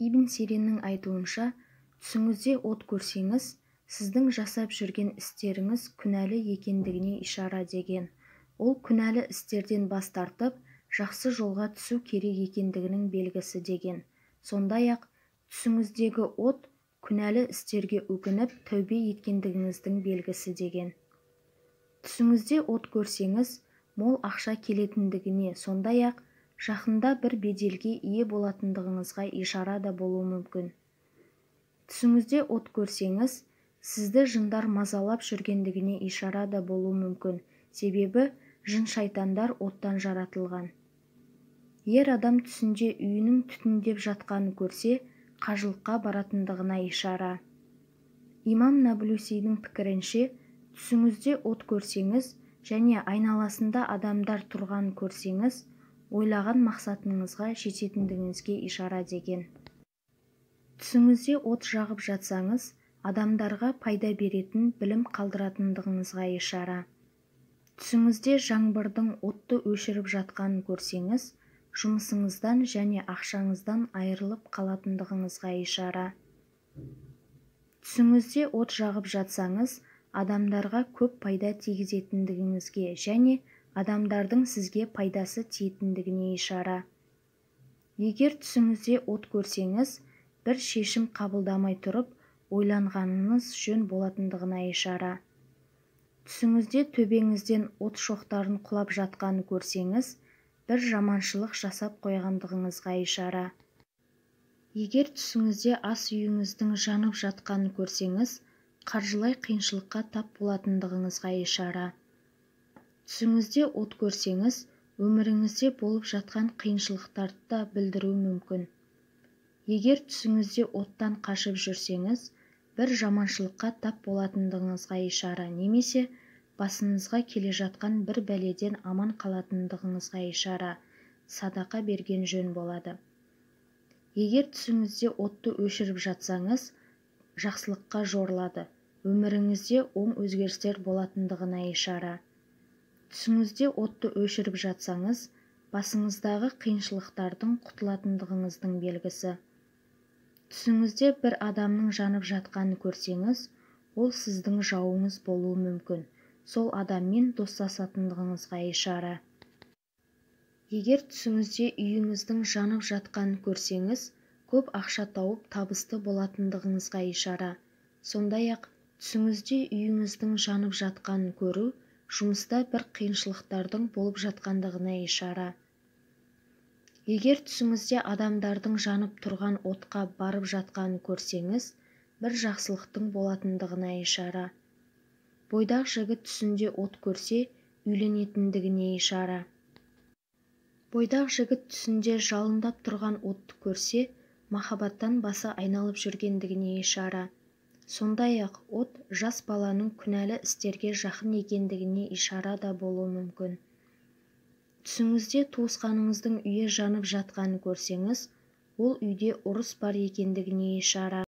Ибн Сириннің айтуынша, түсіңізде от көрсеңіз, сіздің жасап жүрген істеріңіз күнәлі екендігіне ишара деген. Ол күнәлі істерден бас тартып, жақсы жолға түсу керек екендігінің белгісі деген. Сондай-ақ, түсіңіздегі от күнәлі істерге өкініп, тәубе еткендігіңіздің белгісі деген. Түсіңізде от көрсеңіз, мол ақша келетіндігіне, сондай-ақ, жақында бір беделге ие болатындығыңызға ишара да болуы мүмкін. Түсіңізде от көрсеңіз, сізді жындар мазалап жүргендігіне ишара да болуы мүмкін, себебі жын-шайтандар оттан жаратылған. Ер адам түсінде үйінің түтіндеп жатқанын көрсе, қажылыққа баратындығына ишара. Имам Наблусидің пікірінше, түсіңізде от көрсеңіз және айналасында адамдар тұрғанын көрсеңіз, ойлаған мақсатыңызға жететіндігіңізге ишара деген. Түсіңізде от жағып жатсаңыз, адамдарға пайда беретін білім қалдыратындығыңызға ишара. Түсіңізде жаңбырдың отты өшіріп жатқанын көрсеңіз, жұмысыңыздан және ақшаңыздан айырылып қалатындығыңызға ишара. Түсіңізде от жағып жатсаңыз, адамдарға көп пайда тигізетіндігіңізге және адамдардың сізге пайдасы тиетіндігіне ишара. Егер түсіңізде от көрсеңіз, бір шешім қабылдамай тұрып, ойланғаныңыз жөн болатындығына ишара. Түсіңізде төбеңізден от шоқтарын құлап жатқанын көрсеңіз, бір жаманшылық жасап қойғандығыңызға ишара. Егер түсіңізде ас үйіңіздің жанып жатқанын көрсеңіз, қаржылай қиыншылыққа тап болатындығыңызға ишара. Түсіңізде от көрсеңіз, өміріңізде болып жатқан қиыншылықтарды да білдіруі мүмкін. Егер түсіңізде оттан қашып жүрсеңіз, бір жаманшылыққа тап болатындығыңызға ишара, немесе басыңызға келе жатқан бір бәледен аман қалатындығыңызға ишара, садақа берген жөн болады. Егер түсіңізде отты өшіріп жатсаңыз, жақсылыққа жорылады, өміріңізде оң өзгерістер болатындығына ишара. Түсіңізде отты өшіріп жатсаңыз, басыңыздағы қиыншылықтардың құтылатындығыңыздың белгісі. Түсіңізде бір адамның жанып жатқанын көрсеңіз, ол сіздің жауыңыз болуы мүмкін, сол адаммен достасатындығыңызға ишара. Егер түсіңізде үйіңіздің жанып жатқанын көрсеңіз, көп ақша тауып табысты болатындығыңызға ишара. Сондай-ақ, түсіңізде үйіңіздің жанып жатқанын көру, жұмыста бір қиыншылықтардың болып жатқандығына ишара. Егер түсіңізде адамдардың жанып тұрған отқа барып жатқанын көрсеңіз, бір жақсылықтың болатындығына ишара. Бойдақ жігіт түсінде от көрсе, үйленетіндігіне ишара. Бойдақ жігіт түсінде жалындап тұрған отты көрсе, махаббаттан басы айналып жүргендігіне ишара. Сондай-ақ, от жас баланың күнәлі істерге жақын екендігіне ишара да болуы мүмкін. Түсіңізде туысқаныңыздың үйі жанып жатқанын көрсеңіз, ол үйде ұрыс бар екендігіне ишара.